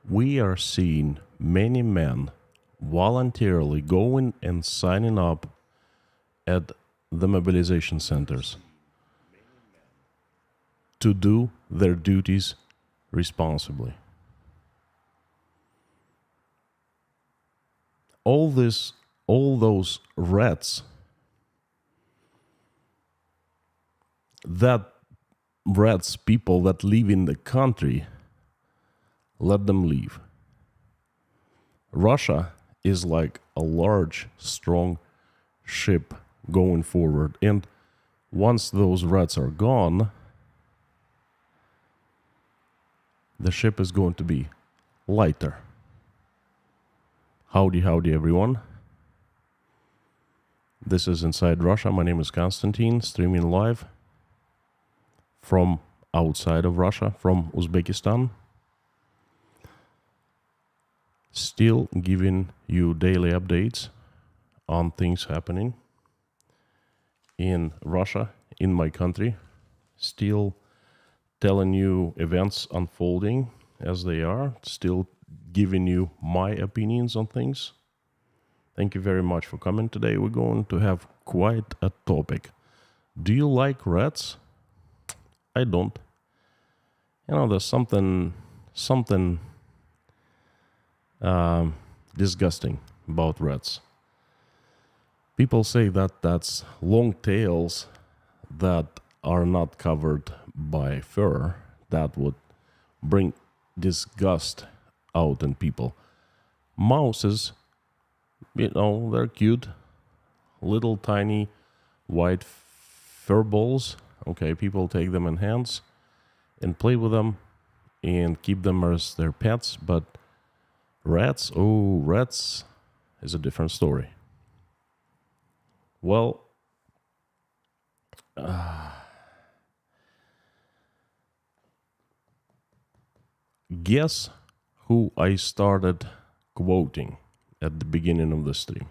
we are seeing many men voluntarily going and signing up at the mobilization centers to do their duties responsibly. All those rats people that live in the country, let them leave. Russia is like a large, strong ship going forward. And once those rats are gone, the ship is going to be lighter. Howdy, everyone. This is Inside Russia. My name is Konstantin, streaming live from outside of Russia, from Uzbekistan. Still giving you daily updates on things happening in Russia, in my country. Still telling you events unfolding as they are. Still giving you my opinions on things. Thank you very much for coming today. We're going to have quite a topic. Do you like rats? I don't. You know, there's something disgusting about rats. People say that that's long tails that are not covered by fur that would bring disgust out in people. Mouses, you know, they're cute, little tiny white fur balls. Okay, people take them in hands and play with them and keep them as their pets, but rats is a different story. Well, guess who I started quoting at the beginning of the stream?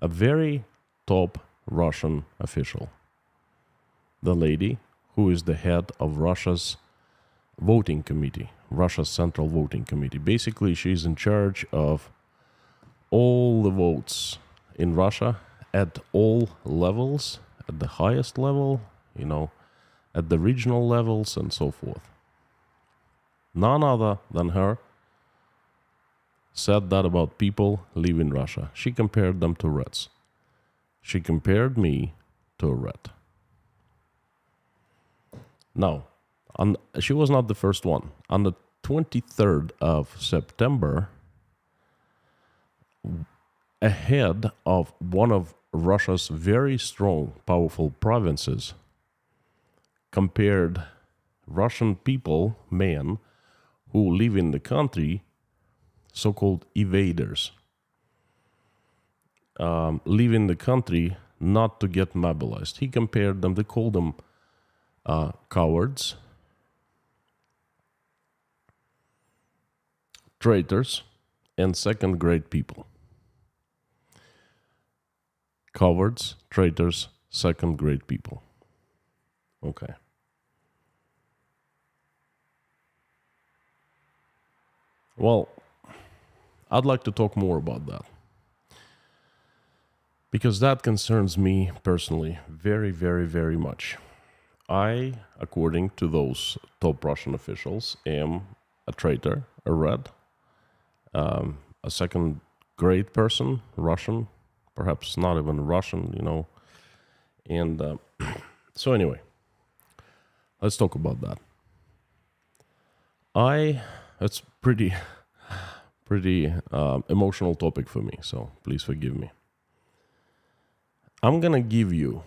A very top Russian official. The lady who is the head of Russia's voting committee, Russia's Central Voting Committee. Basically, she's in charge of all the votes in Russia at all levels, at the highest level, you know, at the regional levels and so forth. None other than her said that about people leaving Russia. She compared them to rats. She compared me to a rat. Now, she was not the first one. On the 23rd of September, ahead of one of Russia's very strong, powerful provinces, compared Russian people, men, who live in the country, so-called evaders, leaving the country not to get mobilized. He compared them, they called them cowards, traitors, and second-grade people. Cowards, traitors, second-grade people. Okay. Well, I'd like to talk more about that. Because that concerns me personally very, very, very much. I, according to those top Russian officials, am a traitor, a rat, a second-grade person, Russian, perhaps not even Russian, you know. And so anyway, let's talk about that. It's pretty emotional topic for me, so please forgive me. I'm gonna give you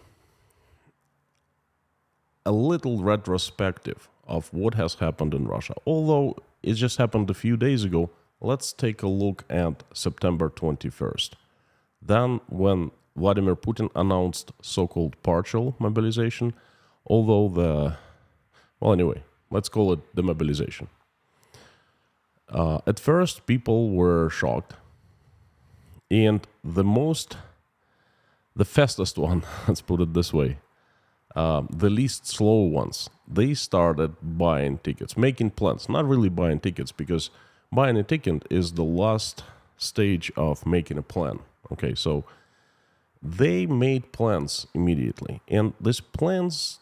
a little retrospective of what has happened in Russia. Although it just happened a few days ago, let's take a look at September 21st. Then when Vladimir Putin announced so-called partial mobilization, although let's call it the mobilization. At first, people were shocked. And the fastest one, let's put it this way, the least slow ones, they started buying tickets, making plans. Not really buying tickets, because buying a ticket is the last stage of making a plan. Okay, so they made plans immediately, and these plans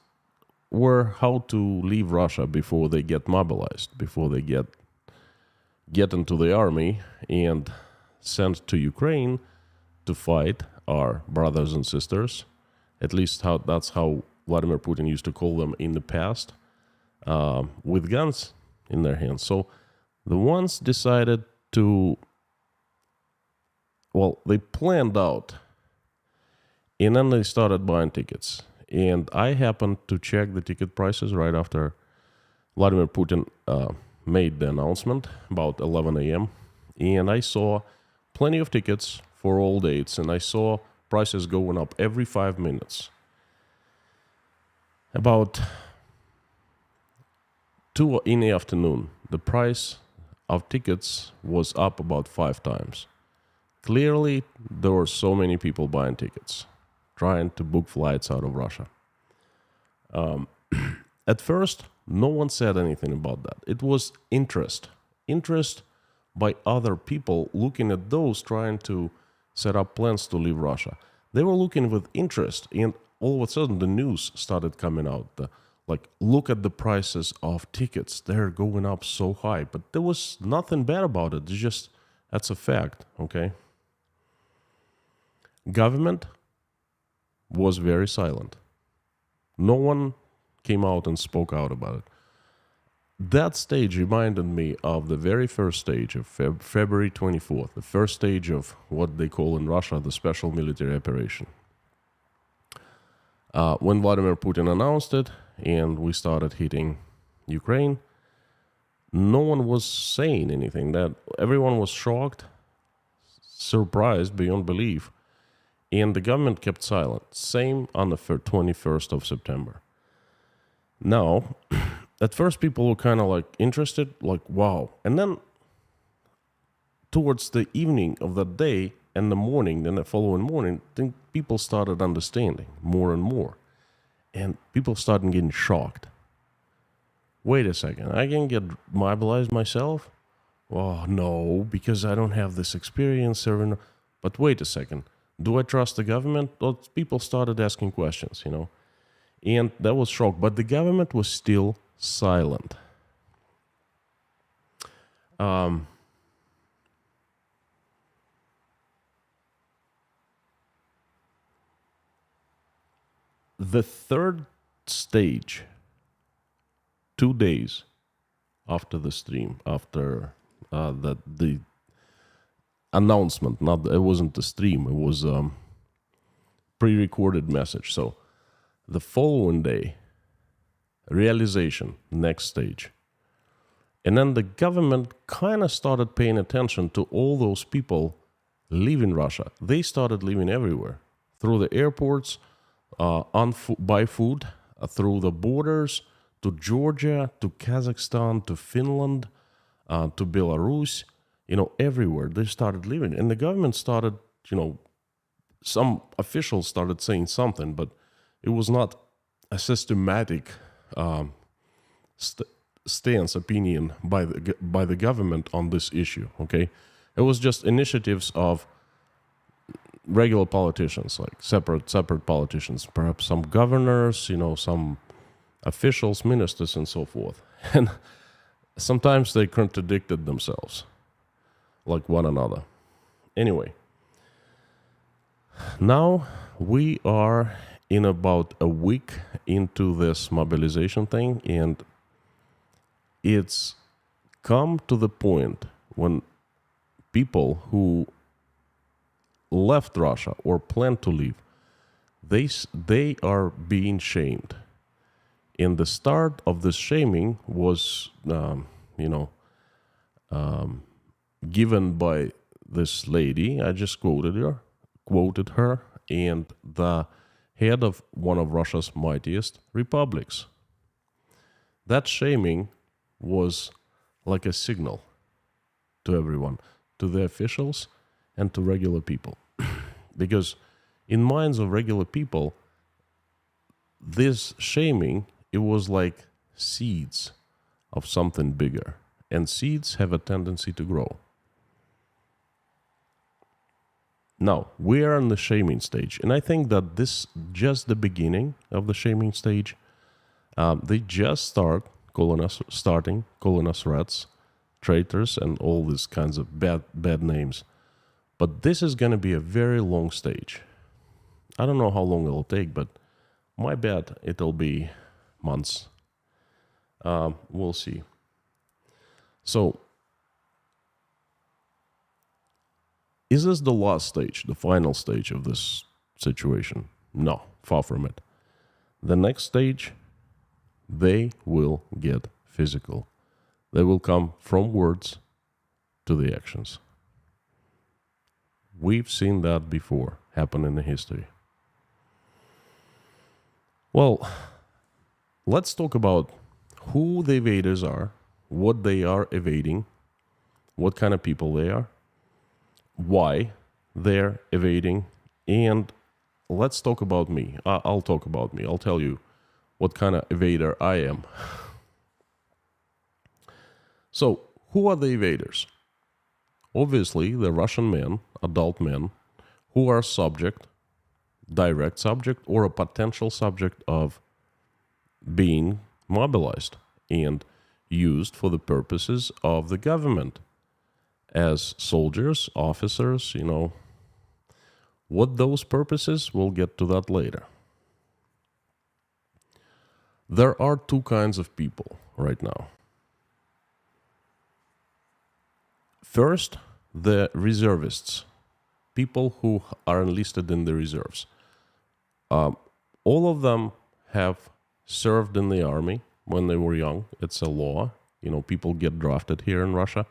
were how to leave Russia before they get mobilized, before they get into the army and sent to Ukraine to fight our brothers and sisters. At least that's how Vladimir Putin used to call them in the past, with guns in their hands. So the ones decided to, well, they planned out, and then they started buying tickets. And I happened to check the ticket prices right after Vladimir Putin made the announcement, about 11 a.m. And I saw plenty of tickets for all dates, and I saw prices going up every 5 minutes. About 2 in the afternoon, the price of tickets was up about 5 times. Clearly, there were so many people buying tickets, trying to book flights out of Russia. At first, no one said anything about that. It was interest by other people looking at those trying to set up plans to leave Russia. They were looking with interest, and all of a sudden the news started coming out. Like, look at the prices of tickets. They're going up so high. But there was nothing bad about it. It's just, that's a fact, okay? Government was very silent. No one came out and spoke out about it. That stage reminded me of the very first stage of February 24th, the first stage of what they call in Russia the special military operation. When Vladimir Putin announced it and we started hitting Ukraine, no one was saying anything. That everyone was shocked, surprised beyond belief, and the government kept silent. Same on the 21st of September. Now, at first people were kind of like interested, like, wow. And then towards the evening of that day and the morning, then the following morning, then people started understanding more and more. And people started getting shocked. Wait a second, I can get mobilized myself? Oh, no, because I don't have this experience. But wait a second, do I trust the government? Well, people started asking questions, you know. And that was shock, but the government was still silent. The third stage, 2 days after the stream, after the announcement, it wasn't the stream, it was pre-recorded message. So the following day, realization, next stage. And then the government kind of started paying attention to all those people leaving Russia. They started leaving everywhere, through the airports, by food, through the borders, to Georgia, to Kazakhstan, to Finland, to Belarus, you know, everywhere. They started leaving. And the government started, you know, some officials started saying something, but it was not a systematic stance, opinion by the government on this issue, okay? It was just initiatives of regular politicians, like separate politicians, perhaps some governors, you know, some officials, ministers, and so forth. And sometimes they contradicted themselves, like one another. Anyway, now we are in about a week into this mobilization thing, and it's come to the point when people who left Russia or plan to leave, they are being shamed. And the start of this shaming was, given by this lady. I just quoted her, and the head of one of Russia's mightiest republics. That shaming was like a signal to everyone, to the officials and to regular people. Because in minds of regular people, this shaming, it was like seeds of something bigger. And seeds have a tendency to grow. Now, we are in the shaming stage. And I think that this just the beginning of the shaming stage. They just starting calling us rats, traitors, and all these kinds of bad names. But this is going to be a very long stage. I don't know how long it'll take, but my bet it'll be months. We'll see. So, is this the last stage, the final stage of this situation? No, far from it. The next stage, they will get physical. They will come from words to the actions. We've seen that before happen in the history. Well, let's talk about who the evaders are, what they are evading, what kind of people they are, why they're evading, and let's talk about me. I'll talk about me. I'll tell you what kind of evader I am. So, who are the evaders? Obviously, the Russian men, adult men, who are direct subject, or a potential subject of being mobilized and used for the purposes of the government as soldiers, officers, What those purposes, we'll get to that later. There are two kinds of people right now. First, the reservists, people who are enlisted in the reserves. All of them have served in the army when they were young. It's a law. People get drafted here in Russia.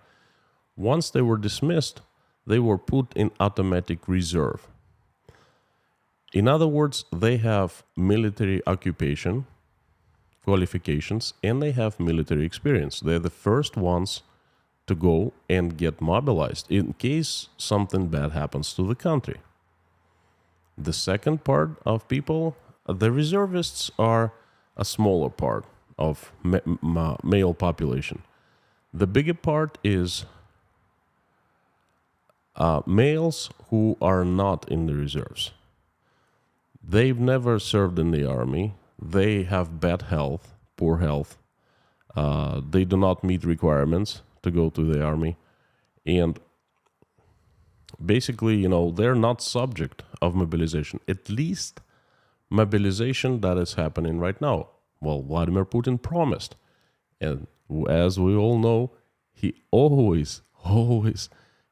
Once they were dismissed, they were put in automatic reserve. In other words, they have military occupation, qualifications, and they have military experience. They're the first ones to go and get mobilized in case something bad happens to the country. The second part of people, the reservists, are a smaller part of male population. The bigger part is males who are not in the reserves. They've never served in the army. They have bad health, poor health. They do not meet requirements to go to the army. And basically, they're not subject of mobilization. At least mobilization that is happening right now. Well, Vladimir Putin promised. And as we all know, he always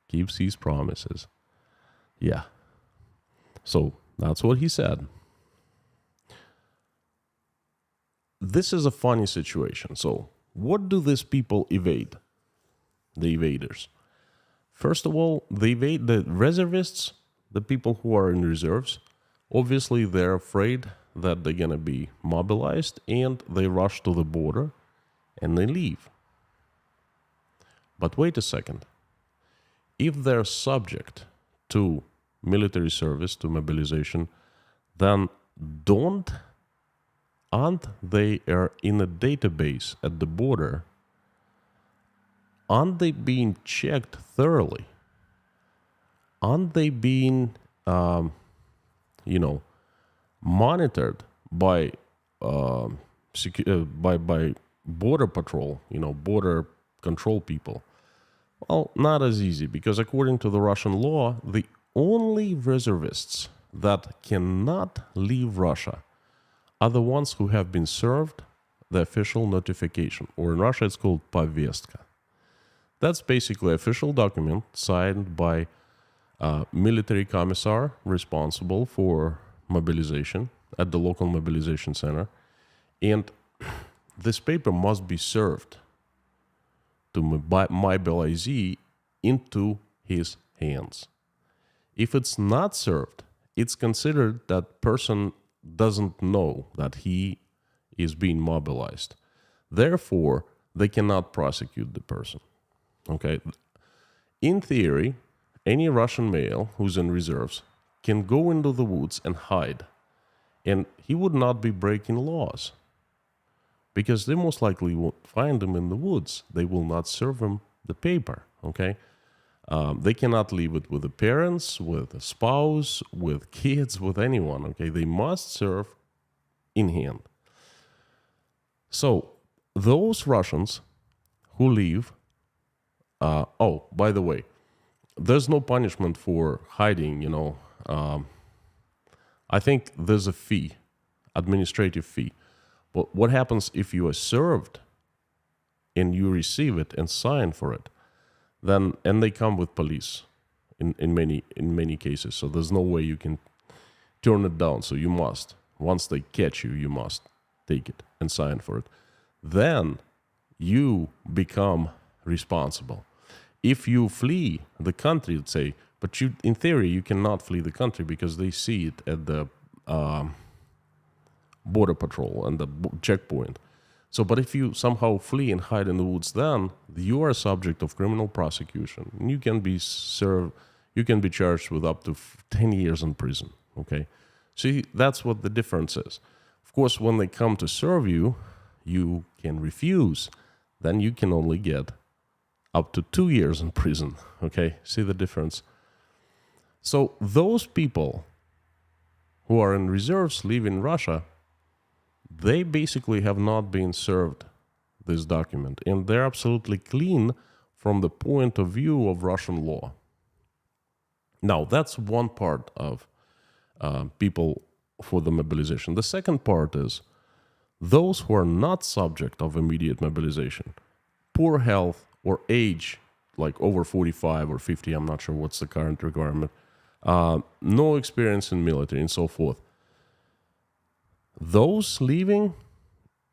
keeps his promises. Yeah. So that's what he said. This is a funny situation. So what do these people evade? The evaders. First of all, they evade the reservists, the people who are in reserves. Obviously, they're afraid that they're going to be mobilized, and they rush to the border and they leave. But wait a second. If they're subject to military service, to mobilization, then aren't they are in a database at the border? Aren't they being checked thoroughly? Aren't they being, monitored by by border patrol, border control people? Well, not as easy, because according to the Russian law, the only reservists that cannot leave Russia are the ones who have been served the official notification, or in Russia it's called повестка. That's basically an official document signed by a military commissar responsible for mobilization at the local mobilization center. And this paper must be served to mobilizee into his hands. If it's not served, it's considered that person doesn't know that he is being mobilized. Therefore, they cannot prosecute the person. Okay? In theory, any Russian male who's in reserves can go into the woods and hide And he would not be breaking laws because they most likely won't find him in the woods. They will not serve him the paper, okay? They cannot leave it with the parents, with a spouse, with kids, with anyone, okay? They must serve in hand. So those Russians who leave, oh, by the way, there's no punishment for hiding, I think there's a fee, administrative fee. But what happens if you are served and you receive it and sign for it? Then, and they come with police in many cases. So there's no way you can turn it down. So you must. Once they catch you, you must take it and sign for it. Then you become responsible. If you flee the country, let's say, but you, in theory, you cannot flee the country because they see it at the border patrol and the checkpoint. So, but if you somehow flee and hide in the woods, then you are subject of criminal prosecution. You can be served. You can be charged with up to 10 years in prison. Okay, see, that's what the difference is. Of course, when they come to serve you, you can refuse. Then you can only get up to 2 years in prison. Okay, see the difference. So those people who are in reserves leaving Russia, they basically have not been served this document, and they're absolutely clean from the point of view of Russian law. Now, that's one part of people for the mobilization. The second part is those who are not subject of immediate mobilization, poor health or age, like over 45 or 50, I'm not sure what's the current requirement, no experience in military and so forth. Those leaving,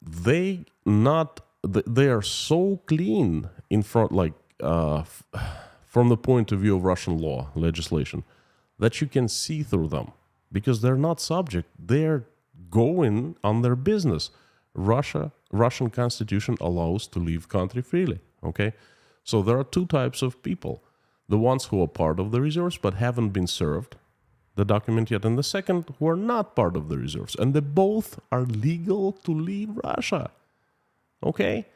they are so clean in front, like from the point of view of Russian law legislation, that you can see through them because they're not subject. They're going on their business. Russian constitution allows to leave country freely. Okay, so there are two types of people: the ones who are part of the reserves but haven't been served the document yet, and the second who are not part of the reserves, and they both are legal to leave Russia. Okay,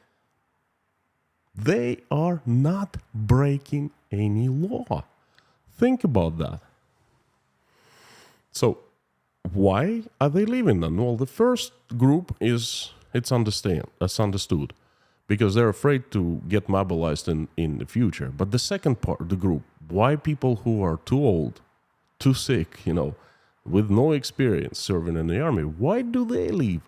they are not breaking any law. Think about that. So why are they leaving then? Well, the first group is it's understood because they're afraid to get mobilized in the future. But the second part, the group, why people who are too old, too sick, with no experience serving in the army, why do they leave?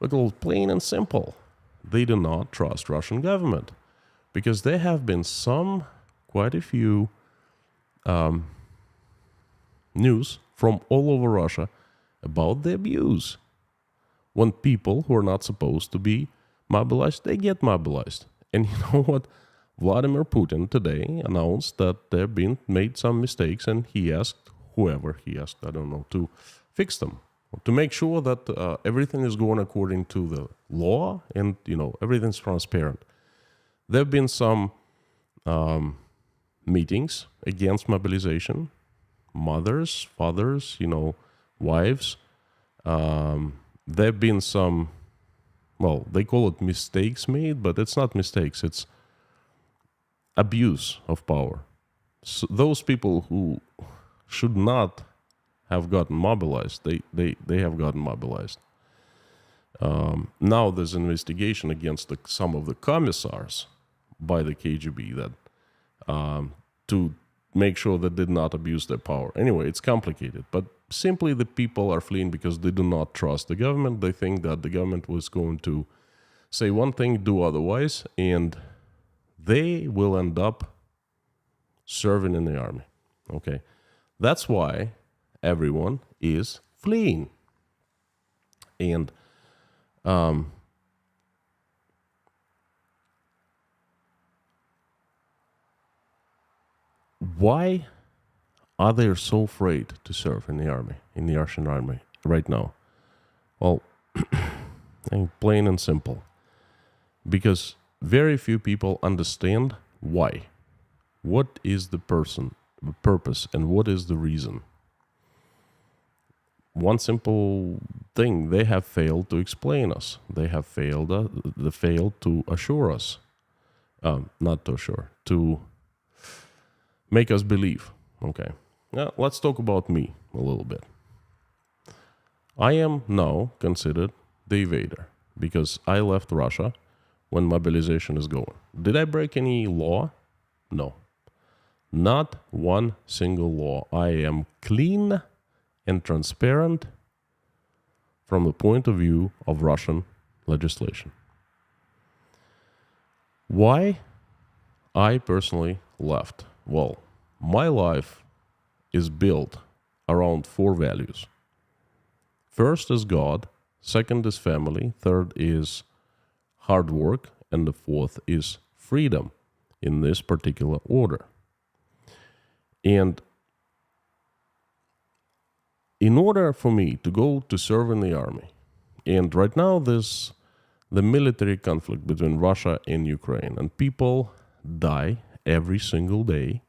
Well, plain and simple, they do not trust Russian government because there have been quite a few news from all over Russia about the abuse. When people who are not supposed to be mobilized, they get mobilized. And you know what? Vladimir Putin today announced that there have been made some mistakes, and he asked whoever he asked, I don't know, to fix them, to make sure that everything is going according to the law and, everything's transparent. There have been some meetings against mobilization, mothers, fathers, wives. There have been some, well, they call it mistakes made, but it's not mistakes, it's abuse of power. So those people who should not have gotten mobilized, they have gotten mobilized. Now there's an investigation against some of the commissars by the KGB that to make sure they did not abuse their power. Anyway, it's complicated, but simply the people are fleeing because they do not trust the government. They think that the government was going to say one thing, do otherwise, and they will end up serving in the army. Okay, that's why everyone is fleeing. And why are they so afraid to serve in the army, in the Russian army right now? Well, plain and simple. Because very few people understand why. What is the purpose, and what is the reason? one simple thing: they have failed to explain us. They have failed to assure us, not to assure, to make us believe. Okay, now let's talk about me a little bit. I am now considered the evader because I left Russia when mobilization is going. Did I break any law? No. Not one single law. I am clean and transparent from the point of view of Russian legislation. Why I personally left? Well, my life is built around 4 values. First is God, second is family, third is hard work, and the fourth is freedom, in this particular order. And in order for me to go to serve in the army, and right now there's the military conflict between Russia and Ukraine, and people die every single day.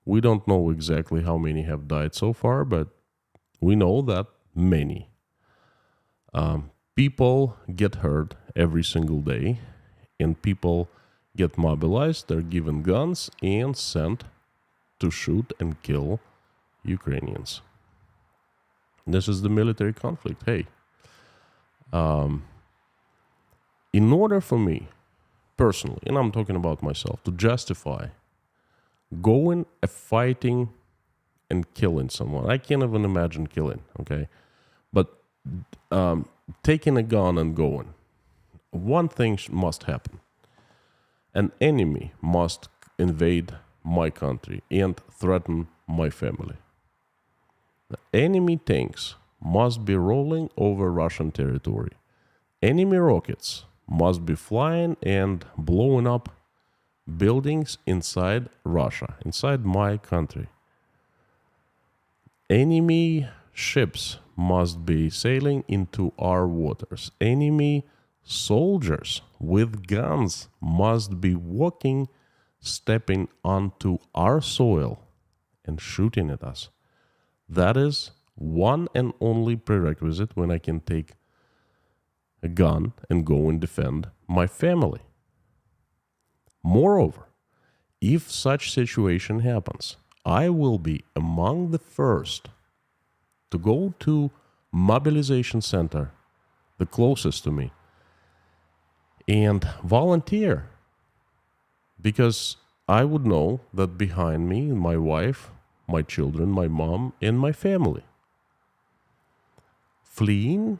We don't know exactly how many have died so far, but we know that many. People get hurt every single day, and people get mobilized, they're given guns and sent to shoot and kill Ukrainians. This is the military conflict. Hey, in order for me, personally, and I'm talking about myself, to justify going and fighting and killing someone, I can't even imagine killing, okay? But taking a gun and going, one thing must happen. An enemy must invade my country and threaten my family. The enemy tanks must be rolling over Russian territory. Enemy rockets must be flying and blowing up buildings inside Russia, inside my country. Enemy ships must be sailing into our waters. Enemy soldiers with guns must be walking, stepping onto our soil and shooting at us. That is one and only prerequisite when I can take a gun and go and defend my family. Moreover, if such situation happens, I will be among the first to go to mobilization center, the closest to me, and volunteer, because I would know that behind me, my wife, my children, my mom, and my family. Fleeing?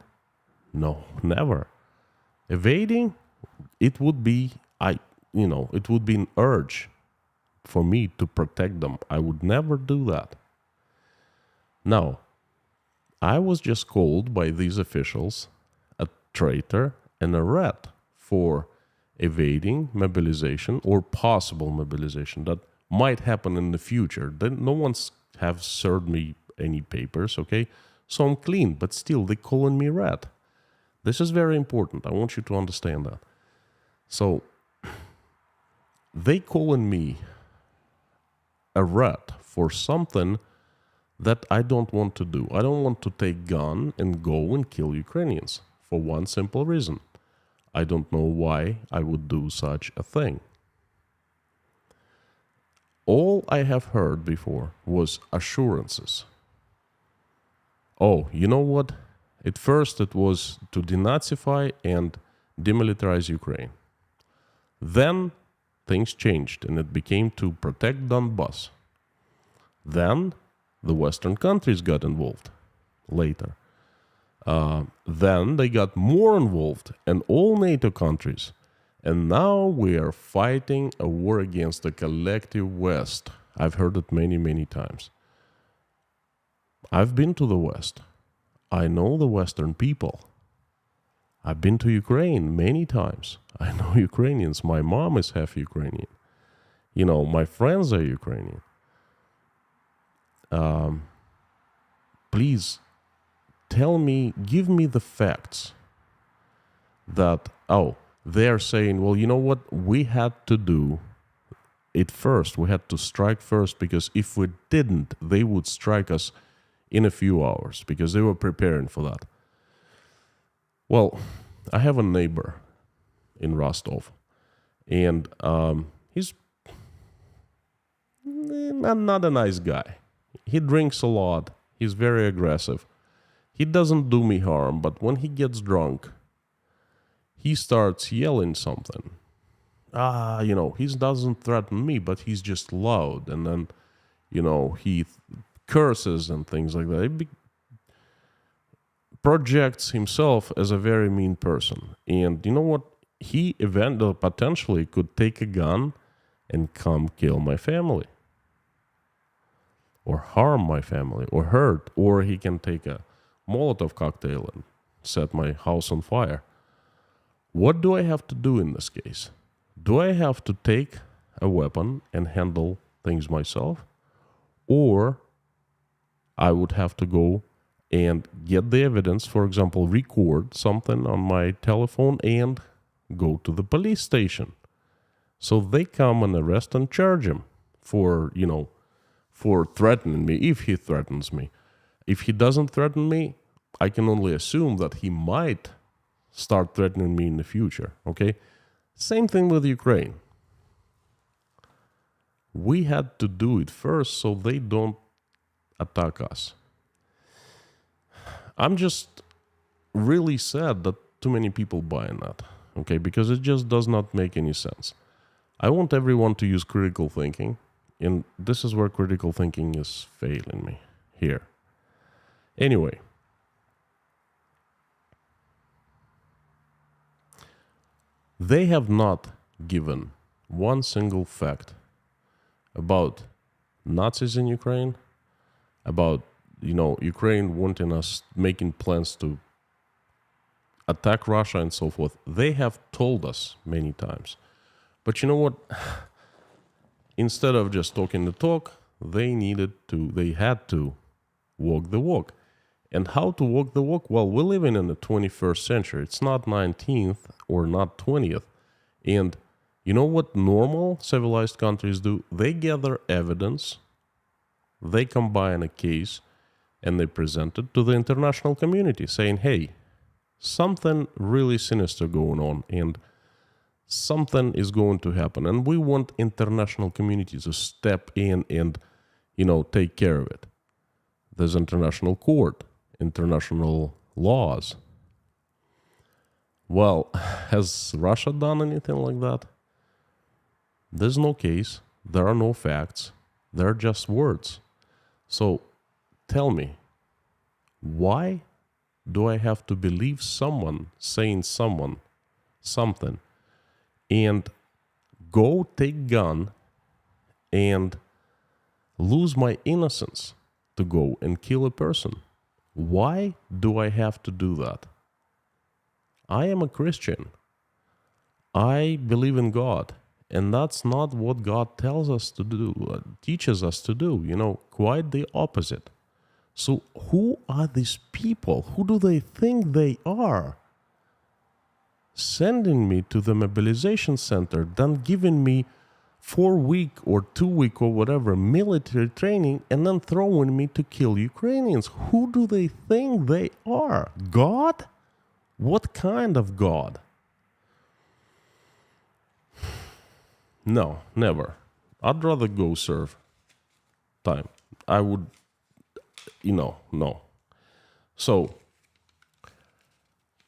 No, never. Evading? It would be it would be an urge for me to protect them. I would never do that. Now, I was just called by these officials a traitor and a rat for evading mobilization or possible mobilization that might happen in the future. Then no one's have served me any papers, okay? So I'm clean, but still they calling me rat. This is very important. I want you to understand that. So they calling me a rat for something that I don't want to do. I don't want to take gun and go and kill Ukrainians for one simple reason. I don't know why I would do such a thing. All I have heard before was assurances. Oh, you know what? At first it was to denazify and demilitarize Ukraine. Then things changed and it became to protect Donbass. Then the Western countries got involved later. Then they got more involved, and all NATO countries. And now we are fighting a war against the collective West. I've heard it many, many times. I've been to the West. I know the Western people. I've been to Ukraine many times. I know Ukrainians. My mom is half Ukrainian. You know, my friends are Ukrainian. Please tell me, give me the facts that, they're saying, well, you know what? We had to do it first. We had to strike first because if we didn't, they would strike us in a few hours because they were preparing for that. Well, I have a neighbor in Rostov, and he's not a nice guy. He drinks a lot. He's very aggressive. He doesn't do me harm, but when he gets drunk, he starts yelling something. He doesn't threaten me, but he's just loud. And then, he curses and things like that. He projects himself as a very mean person. And you know what? He eventually, potentially could take a gun and come kill my family. Or harm my family, or hurt. Or he can take a Molotov cocktail and set my house on fire. What do I have to do in this case? Do I have to take a weapon and handle things myself? Or I would have to go and get the evidence, for example, record something on my telephone and go to the police station. So they come and arrest and charge him for threatening me, if he threatens me. If he doesn't threaten me, I can only assume that he might start threatening me in the future, okay? Same thing with Ukraine. We had to do it first so they don't attack us. I'm just really sad that too many people buy in that, okay? Because it just does not make any sense. I want everyone to use critical thinking, and this is where critical thinking is failing me here. Anyway, they have not given one single fact about Nazis in Ukraine, about, Ukraine wanting us, making plans to attack Russia and so forth. They have told us many times. But you know what? Instead of just talking the talk, they had to walk the walk. And how to walk the walk? Well, we're living in the 21st century. It's not 19th or not 20th. And you know what normal civilized countries do? They gather evidence, they combine a case, and they present it to the international community saying, hey, something really sinister going on and something is going to happen. And we want international community to step in and, take care of it. There's international court, international laws. Well, has Russia done anything like that? There's no case. There are no facts. There are just words. So tell me, why do I have to believe someone saying something and go take gun and lose my innocence to go and kill a person? Why do I have to do that? I am a Christian. I believe in God. And that's not what God tells us to do, teaches us to do, quite the opposite. So who are these people? Who do they think they are? Sending me to the mobilization center, then giving me 4-week or 2-week or whatever military training, and then throwing me to kill Ukrainians. Who do they think they are? God? What kind of God? No, never. I'd rather go serve time. I would, no. So,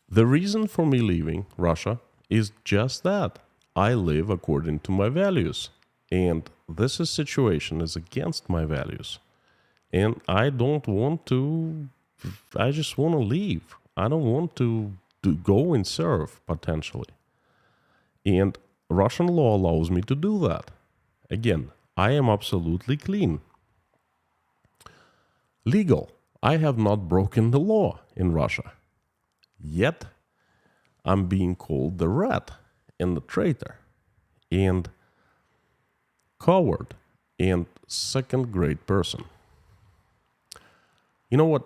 the reason for me leaving Russia is just that. I live according to my values. And this situation is against my values. And I don't want to, I just want to leave. I don't want to go and serve, potentially. And Russian law allows me to do that. Again, I am absolutely clean. Legal. I have not broken the law in Russia. Yet, I'm being called the rat and the traitor and coward and second-grade person. You know what?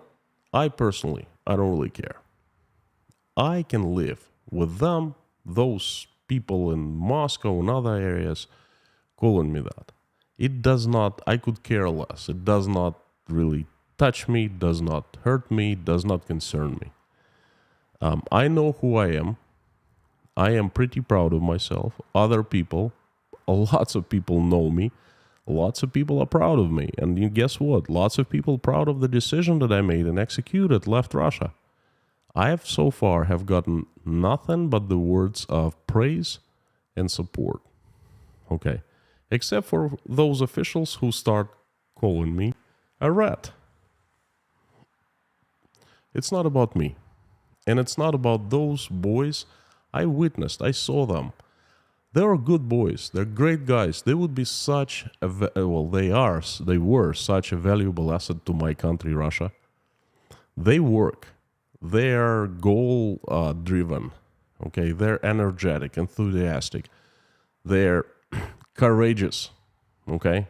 I don't really care. I can live with them, those people in Moscow and other areas calling me that. It does not, I could care less. It does not really touch me, does not hurt me, does not concern me. I know who I am. I am pretty proud of myself. Other people, lots of people know me. Lots of people are proud of me. And you guess what? Lots of people proud of the decision that I made and executed, left Russia. I have so far have gotten nothing but the words of praise and support. Okay. Except for those officials who start calling me a rat. It's not about me. And it's not about those boys I witnessed. I saw them. They are good boys. They're great guys. They would be such a, they were such a valuable asset to my country, Russia. They work. They're goal driven. Okay. They're energetic, enthusiastic. They're courageous. Okay.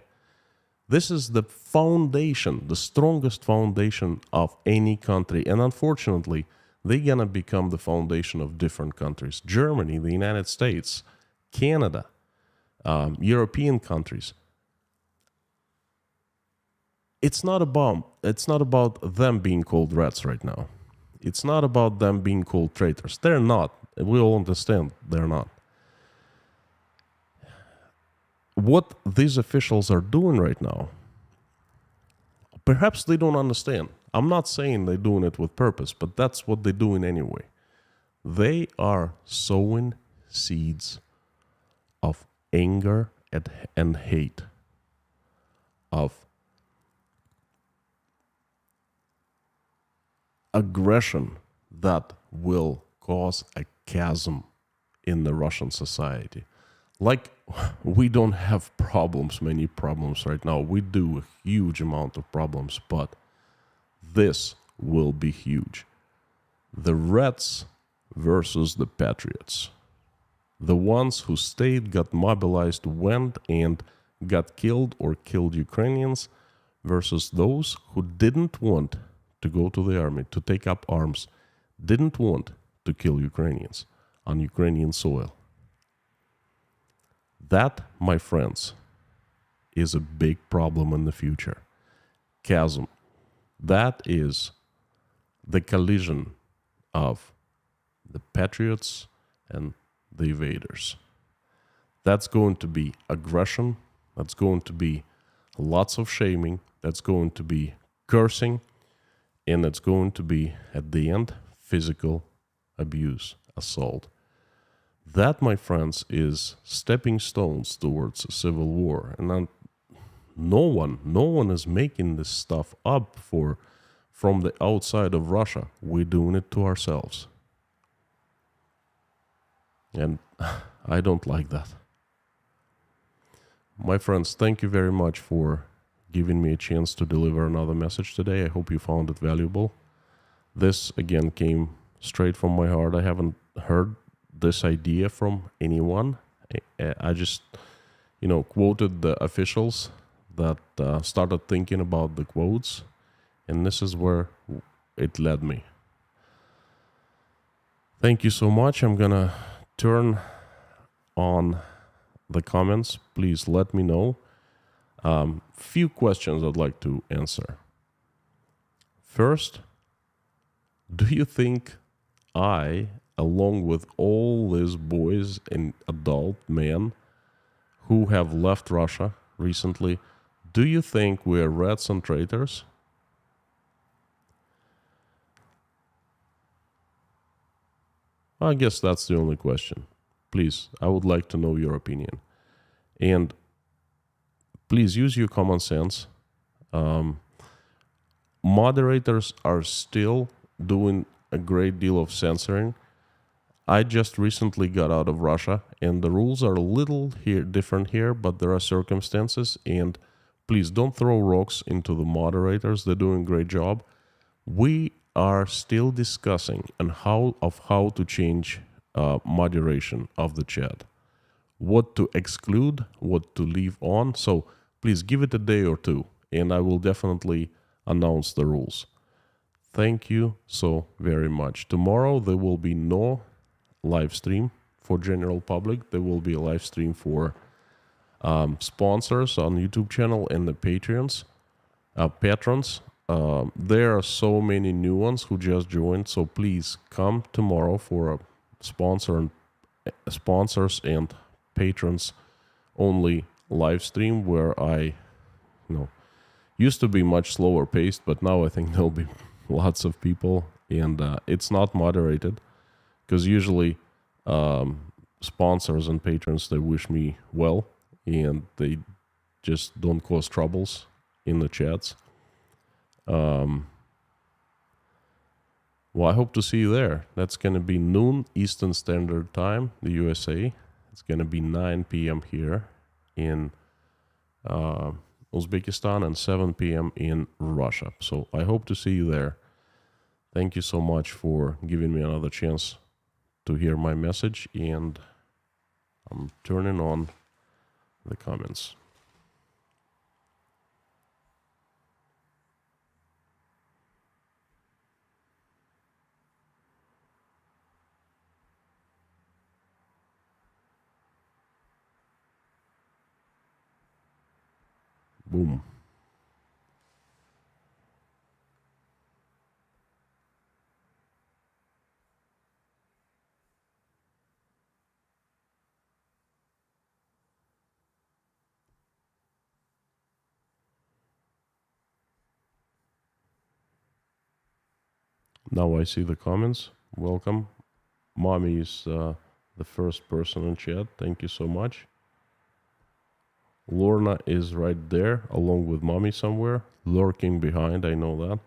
This is the foundation, the strongest foundation of any country. And unfortunately, they're going to become the foundation of different countries. Germany, the United States, Canada, European countries. It's not about them being called rats right now. It's not about them being called traitors. They're not. We all understand they're not. What these officials are doing right now, perhaps they don't understand. I'm not saying they're doing it with purpose, but that's what they're doing anyway. They are sowing seeds of anger and hate, of aggression that will cause a chasm in the Russian society. Like, we don't have many problems right now. We do a huge amount of problems, but this will be huge. The rats versus the patriots. The ones who stayed, got mobilized, went and got killed or killed Ukrainians versus those who didn't want to go to the army, to take up arms, didn't want to kill Ukrainians on Ukrainian soil. That, my friends, is a big problem in the future. Chasm. That is the collision of the patriots and the invaders. That's going to be aggression. That's going to be lots of shaming. That's going to be cursing. And it's going to be, at the end, physical abuse, assault. That, my friends, is stepping stones towards a civil war. And no one is making this stuff up from the outside of Russia. We're doing it to ourselves. And I don't like that. My friends, thank you very much for giving me a chance to deliver another message today. I hope you found it valuable. This, again, came straight from my heart. I haven't heard this idea from anyone. I just, quoted the officials that started thinking about the quotes, and this is where it led me. Thank you so much. I'm gonna turn on the comments. Please let me know. Few questions I'd like to answer. First, do you think I, along with all these boys and adult men who have left Russia recently, do you think we are rats and traitors? I guess that's the only question. Please, I would like to know your opinion. And please use your common sense. Moderators are still doing a great deal of censoring. I just recently got out of Russia, and the rules are a little different here, but there are circumstances. And please don't throw rocks into the moderators. They're doing a great job. We are still discussing how to change moderation of the chat, what to exclude, what to leave on. So please give it a day or two, and I will definitely announce the rules. Thank you so very much. Tomorrow there will be no live stream for general public. There will be a live stream for sponsors on YouTube channel and the patrons. There are so many new ones who just joined, so please come tomorrow for a sponsors and patrons only live stream where I, used to be much slower paced, but now I think there'll be lots of people, and it's not moderated because usually sponsors and patrons, they wish me well and they just don't cause troubles in the chats. Well, I hope to see you there. That's going to be noon Eastern Standard Time, the USA. It's going to be 9 p.m. here in Uzbekistan and 7 p.m. in Russia. So I hope to see you there. Thank you so much for giving me another chance to hear my message, and I'm turning on the comments. Boom. Now I see the comments. Welcome. Mommy is the first person in chat. Thank you so much. Lorna is right there along with Mommy somewhere, lurking behind. I know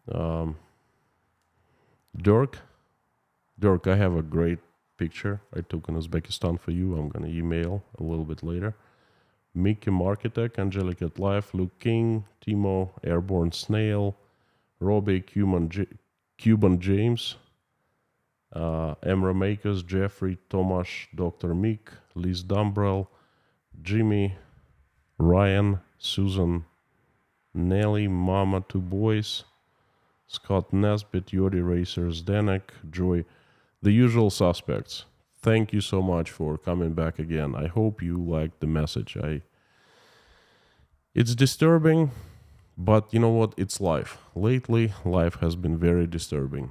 that. Dirk, I have a great picture I took in Uzbekistan for you. I'm going to email a little bit later. Mickey Marketek, Angelic at Life, Luke King, Timo, Airborne Snail, Robbie, Cuban James, Emra Makers, Jeffrey, Tomasz, Dr. Mick, Liz Dumbrell, Jimmy, Ryan, Susan, Nelly, Mama, Two Boys, Scott Nesbitt, Yodi Racers, Danek, Joy, the usual suspects. Thank you so much for coming back again. I hope you liked the message. It's disturbing, but you know what? It's life. Lately, life has been very disturbing.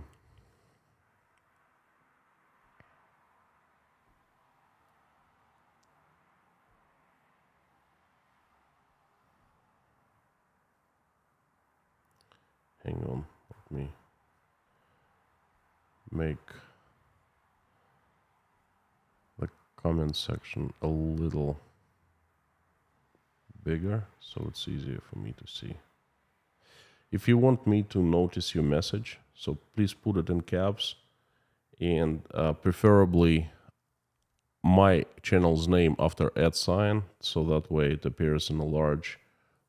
Hang on, let me make the comment section a little bigger so it's easier for me to see. If you want me to notice your message, so please put it in caps, and preferably my channel's name after @, so that way it appears in a large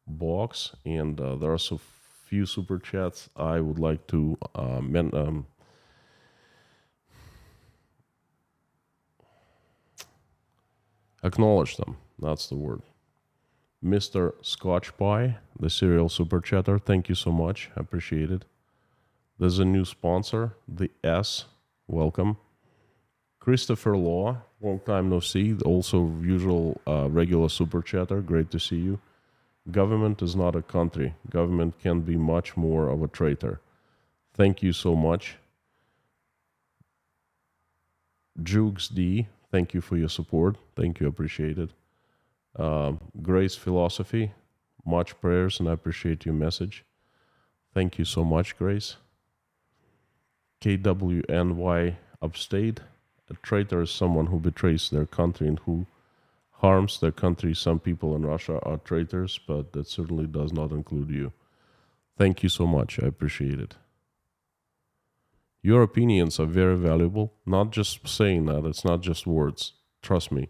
box. And there are so few super chats I would like to acknowledge them. That's the word. Mr. Scotch Pie, the serial super chatter, thank you so much. I appreciate it. There's a new sponsor, the S. Welcome. Christopher Law, long time no see. Also usual regular super chatter. Great to see you. Government is not a country. Government can be much more of a traitor. Thank you so much. Jukes D, thank you for your support. Thank you, appreciate it. Grace Philosophy, much prayers, and I appreciate your message. Thank you so much, Grace. KWNY Upstate, a traitor is someone who betrays their country and who harms their country. Some people in Russia are traitors, but that certainly does not include you. Thank you so much. I appreciate it. Your opinions are very valuable. Not just saying that, it's not just words. Trust me.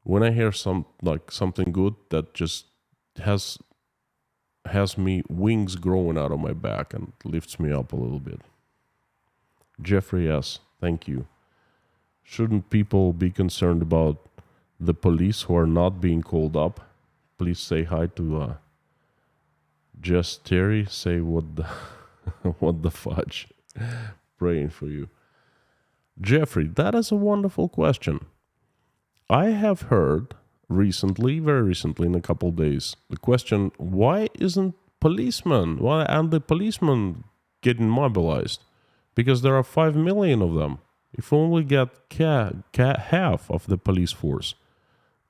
When I hear something good, that just has me wings growing out of my back and lifts me up a little bit. Jeffrey S., thank you. Shouldn't people be concerned about the police who are not being called up? Please say hi to Just Terry. Say what the what the fudge. Praying for you. Jeffrey, that is a wonderful question. I have heard recently, very recently, in a couple days, the question, why why aren't the policemen getting mobilized? Because there are 5 million of them. If we only get half of the police force,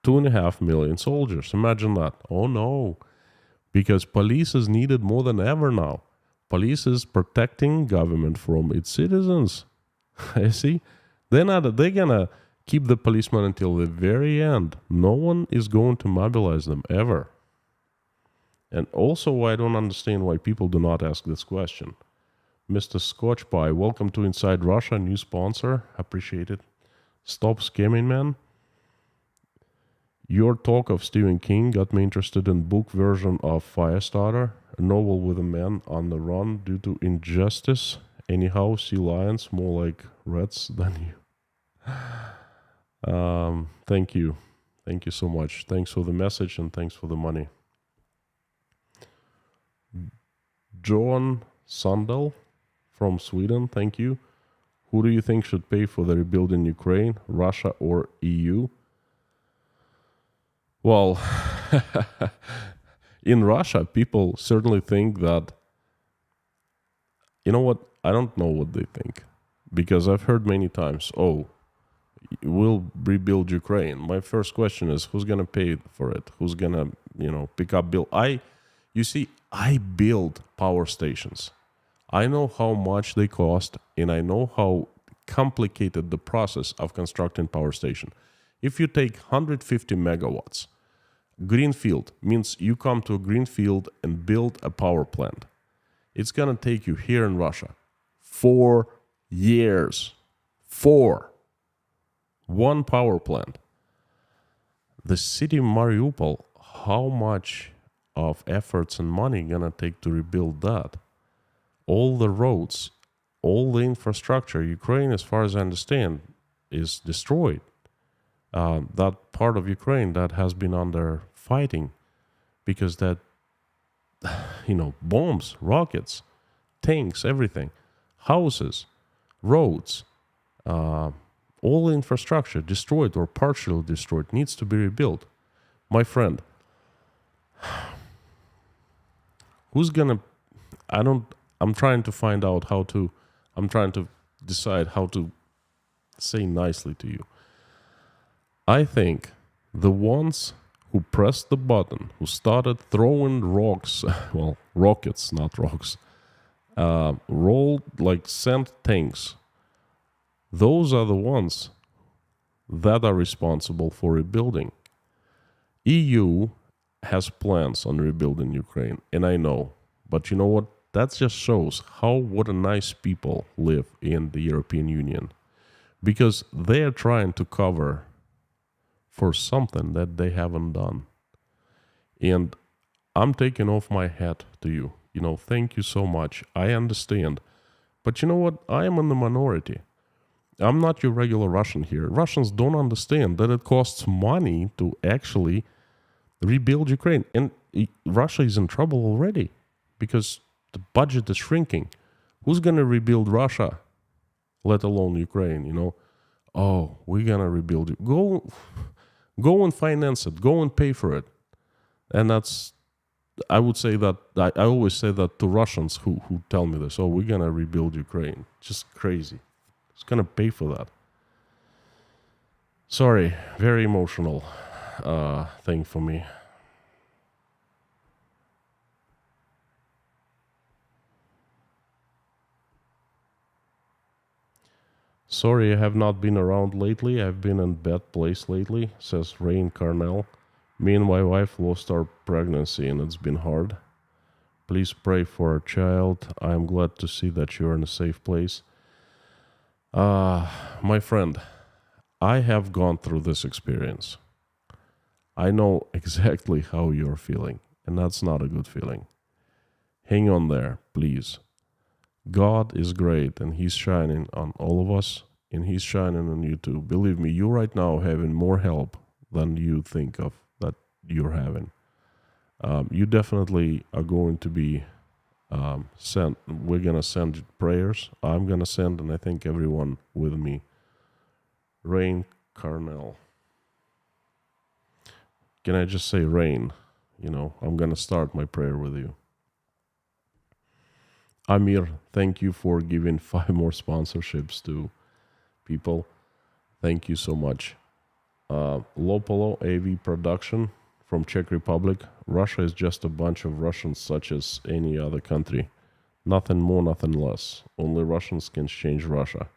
2.5 million soldiers, imagine that. Oh no, because police is needed more than ever now. Police is protecting government from its citizens. I see. They're gonna keep the policemen until the very end. No one is going to mobilize them ever. And also, I don't understand why people do not ask this question. Mr. Scotch Pie, welcome to Inside Russia, new sponsor. Appreciate it. Stop scamming, man. Your talk of Stephen King got me interested in book version of Firestarter, a novel with a man on the run due to injustice. Anyhow, sea lions more like rats than you. Thank you. Thank you so much. Thanks for the message and thanks for the money. Johan Sandal from Sweden, thank you. Who do you think should pay for the rebuild in Ukraine, Russia or EU? Well, in Russia, people certainly think that, you know what, I don't know what they think. Because I've heard many times, we'll rebuild Ukraine. My first question is, who's going to pay for it? Who's going to, pick up bill? I build power stations. I know how much they cost, and I know how complicated the process of constructing power station. If you take 150 megawatts, greenfield means you come to a greenfield and build a power plant. It's going to take you here in Russia 4 years. 4. One power plant. The city of Mariupol, how much of efforts and money going to take to rebuild that? All the roads, all the infrastructure, Ukraine, as far as I understand, is destroyed. That part of Ukraine that has been under fighting because that, bombs, rockets, tanks, everything, houses, roads, all the infrastructure destroyed or partially destroyed needs to be rebuilt. My friend, I'm trying to find out I'm trying to decide how to say nicely to you. I think the ones who pressed the button, who started throwing rocks, well, rockets, not rocks, sent tanks, those are the ones that are responsible for rebuilding. EU has plans on rebuilding Ukraine, and I know, but you know what? That just shows what a nice people live in the European Union, because they are trying to cover for something that they haven't done. And I'm taking off my hat to you. Thank you so much. I understand. But you know what? I am in the minority. I'm not your regular Russian here. Russians don't understand that it costs money to actually rebuild Ukraine. And Russia is in trouble already because the budget is shrinking. Who's going to rebuild Russia, let alone Ukraine, we're going to rebuild it. Go and finance it. Go and pay for it. And I would say that, I always say that to Russians who tell me this, we're going to rebuild Ukraine. Just crazy. It's going to pay for that. Sorry, very emotional thing for me. Sorry, I have not been around lately. I've been in bad place lately, says Rain Carnell. Me and my wife lost our pregnancy and it's been hard. Please pray for our child. I am glad to see that you're in a safe place. My friend, I have gone through this experience. I know exactly how you're feeling, and that's not a good feeling. Hang on there, please. God is great, and He's shining on all of us, and He's shining on you too. Believe me, you right now having more help than you think of that you're having. You definitely are going to be sent. We're going to send prayers. I'm going to send, and I think everyone with me. Rain Carnell. can I just say rain? I'm going to start my prayer with you. Amir, thank you for giving 5 more sponsorships to people. Thank you so much. Lopolo AV Production from Czech Republic. Russia is just a bunch of Russians such as any other country. Nothing more, nothing less. Only Russians can change Russia.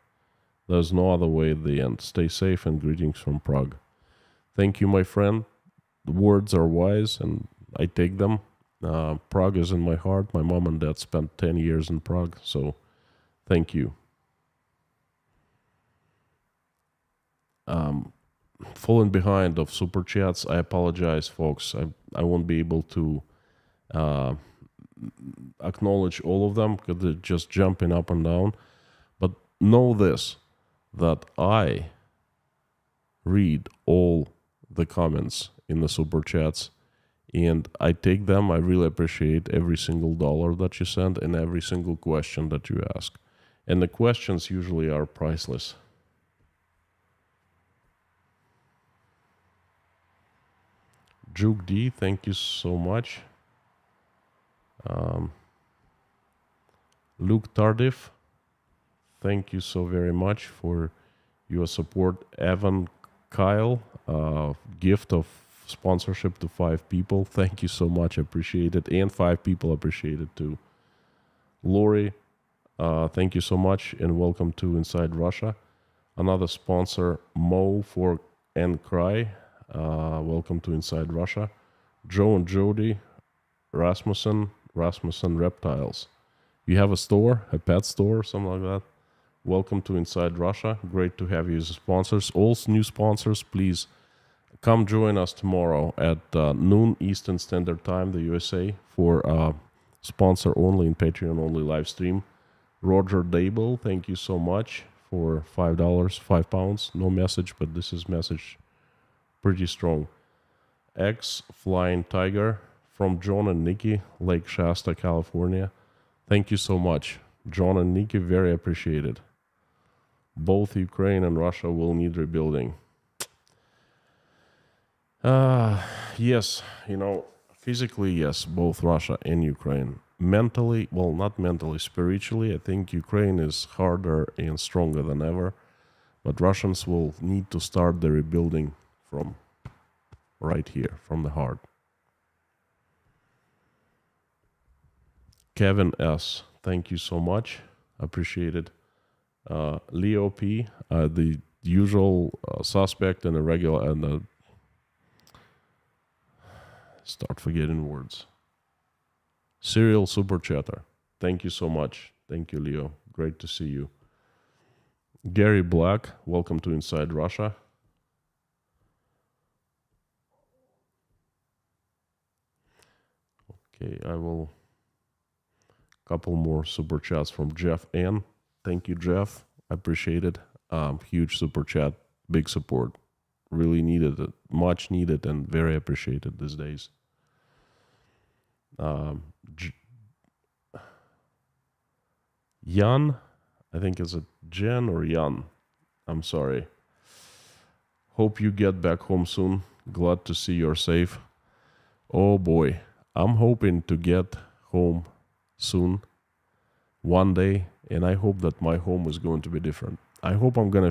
There's no other way at the end. Stay safe and greetings from Prague. Thank you, my friend. The words are wise and I take them. Prague is in my heart. My mom and dad spent 10 years in Prague, so thank you. Falling behind of super chats. I apologize, folks. I won't be able to acknowledge all of them because they're just jumping up and down. But know this, that I read all the comments in the super chats and I take them. I really appreciate every single dollar that you send and every single question that you ask. And the questions usually are priceless. Juke D, thank you so much. Luke Tardif, thank you so very much for your support. Evan Kyle, gift of sponsorship to 5 people. Thank you so much. Appreciate it. And 5 people appreciate it too. Lori, thank you so much and welcome to Inside Russia. Another sponsor, Mo for and Cry. Welcome to Inside Russia. Joe and Jody, Rasmussen Reptiles. You have a store, a pet store, something like that. Welcome to Inside Russia. Great to have you as sponsors. All new sponsors, please come join us tomorrow at noon Eastern Standard Time, the USA, for sponsor only and Patreon only live stream. Roger Dable, thank you so much for $5, £5. No message, but this is message pretty strong. X Flying Tiger from John and Nikki, Lake Shasta, California. Thank you so much. John and Nikki, very appreciated. Both Ukraine and Russia will need rebuilding. Yes, physically, yes, both Russia and Ukraine. Mentally, well, not mentally, spiritually, I think Ukraine is harder and stronger than ever. But Russians will need to start the rebuilding from right here, from the heart. Kevin S., thank you so much. Appreciate it. Leo P., the usual suspect and a regular, and start forgetting words. Serial Super Chatter. Thank you so much. Thank you, Leo. Great to see you. Gary Black, welcome to Inside Russia. Okay, I will... Couple more super chats from Jeff N. Thank you, Jeff. I appreciate it. Huge super chat. Big support. Really needed it. Much needed and very appreciated these days. Jan, I think it's a Jen or Jan. I'm sorry. Hope you get back home soon. Glad to see you're safe. Oh boy, I'm hoping to get home soon, one day, and I hope that my home is going to be different. I hope I'm gonna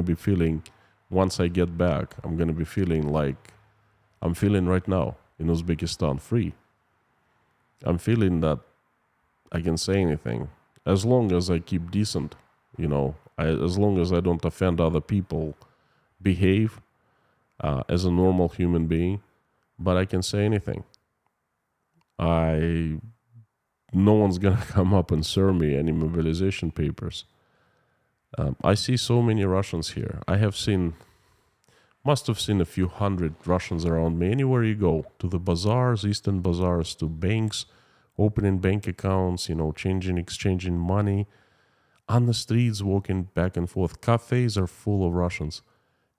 be feeling once I get back. I'm gonna be feeling like I'm feeling right now in Uzbekistan, free. I'm feeling that I can say anything as long as I keep decent, as long as I don't offend other people, behave as a normal human being, but I can say anything. No one's gonna come up and serve me any mobilization papers. I see so many Russians here. Must have seen a few hundred Russians around me. Anywhere you go, to the bazaars, Eastern bazaars, to banks, opening bank accounts, exchanging money. On the streets, walking back and forth. Cafes are full of Russians.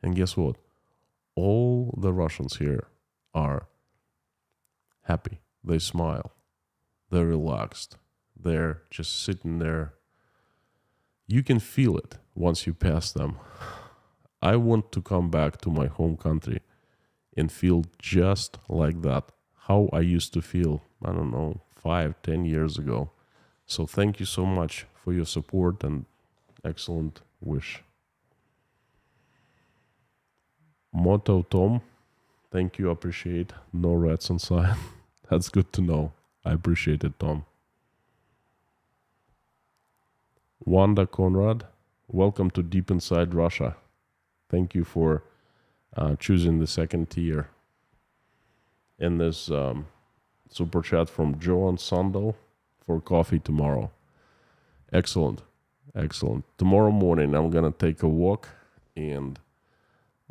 And guess what? All the Russians here are happy. They smile. They're relaxed. They're just sitting there. You can feel it once you pass them. I want to come back to my home country and feel just like that. How I used to feel, I don't know, 5, 10 years ago. So thank you so much for your support and excellent wish. Motto Tom, thank you, appreciate. No rats inside. That's good to know. I appreciate it, Tom. Wanda Conrad, welcome to Deep Inside Russia. Thank you for choosing the second tier. And this super chat from Joan Sandal for coffee tomorrow. Excellent. Excellent. Tomorrow morning, I'm going to take a walk and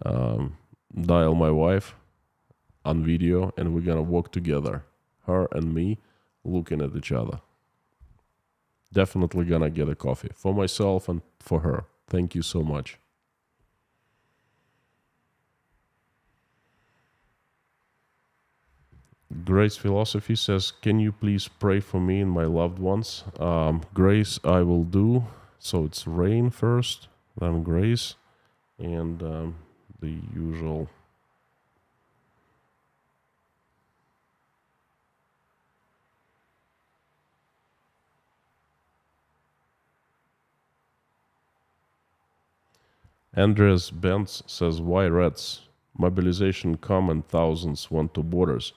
dial my wife on video, and we're going to walk together, her and me, looking at each other. Definitely going to get a coffee for myself and for her. Thank you so much. Grace Philosophy says, can you please pray for me and my loved ones? Grace, I will do. So it's rain first, then Grace, and the usual. Andreas Benz says, why Reds? Mobilization come and thousands went to borders.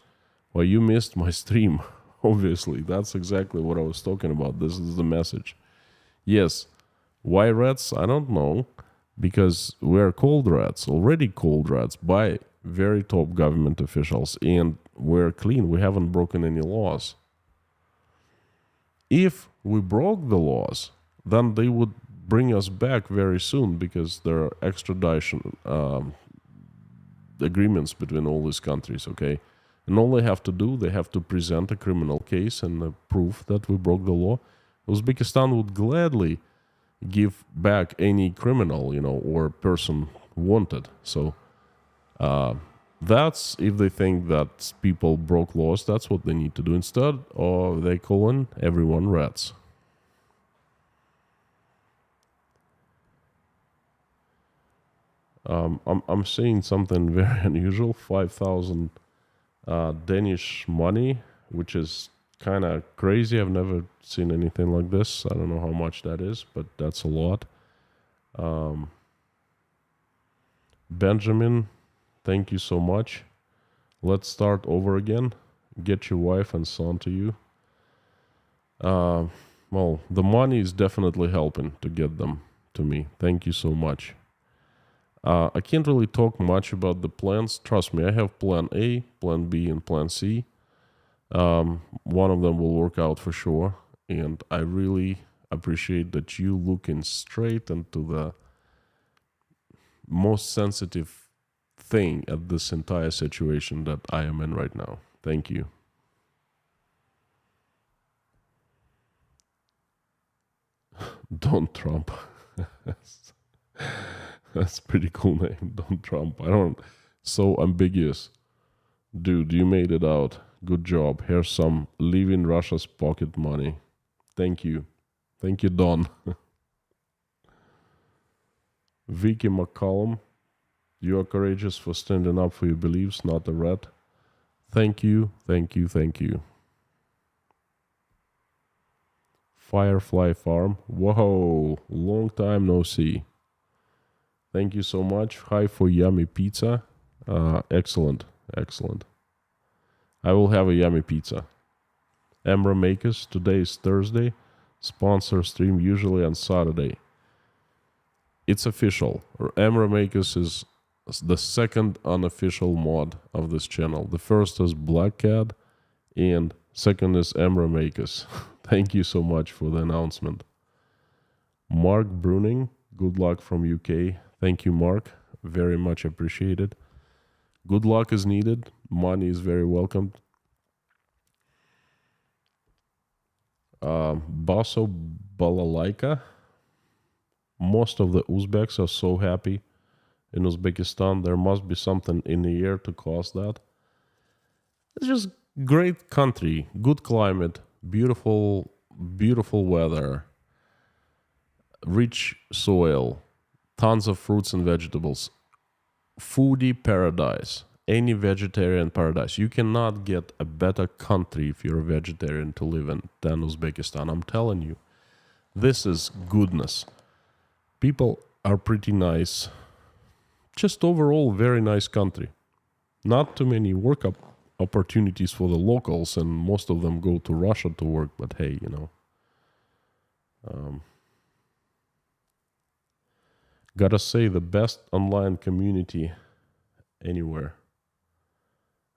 Well, you missed my stream, obviously. That's exactly what I was talking about. This is the message. Yes, why Reds? I don't know. Because we're cold Reds, already cold Reds by very top government officials. And we're clean. We haven't broken any laws. If we broke the laws, then they would bring us back very soon because there are extradition agreements between all these countries, okay? And all they have to do, they have to present a criminal case and a proof that we broke the law. Uzbekistan would gladly give back any criminal, or person wanted. So that's if they think that people broke laws, that's what they need to do instead, or they call in everyone rats. I'm seeing something very unusual. 5,000 Danish money, which is kind of crazy. I've never seen anything like this. I don't know how much that is, but that's a lot. Benjamin, thank you so much. Let's start over again. Get your wife and son to you. Well, the money is definitely helping to get them to me. Thank you so much. I can't really talk much about the plans. Trust me, I have plan A, plan B, and plan C. One of them will work out for sure. And I really appreciate that you looking straight into the most sensitive thing at this entire situation that I am in right now. Thank you. Don't Trump. That's a pretty cool name, Don't Trump. So ambiguous. Dude, you made it out. Good job. Here's some leaving Russia's pocket money. Thank you. Thank you, Don. Vicky McCollum, you are courageous for standing up for your beliefs, not a rat. Thank you, thank you, thank you. Firefly Farm. Whoa, long time no see. Thank you so much. Hi for yummy pizza. Excellent, excellent. I will have a yummy pizza. Emra Makers, today is Thursday. Sponsor stream usually on Saturday. It's official. Emra Makers is the second unofficial mod of this channel. The first is Black Cat and second is Emra Makers. Thank you so much for the announcement. Mark Bruning, good luck from UK. Thank you, Mark. Very much appreciated. Good luck is needed. Money is very welcomed. Baso Balalaika. Most of the Uzbeks are so happy in Uzbekistan. There must be something in the air to cause that. It's just great country, good climate, beautiful, beautiful weather, rich soil, tons of fruits and vegetables. Foodie paradise. any vegetarian paradise. You cannot get a better country if you're a vegetarian to live in than Uzbekistan. I'm telling you, this is goodness. People are pretty nice. Just overall, very nice country. Not too many work opportunities for the locals, and most of them go to Russia to work. But hey, gotta say, the best online community anywhere.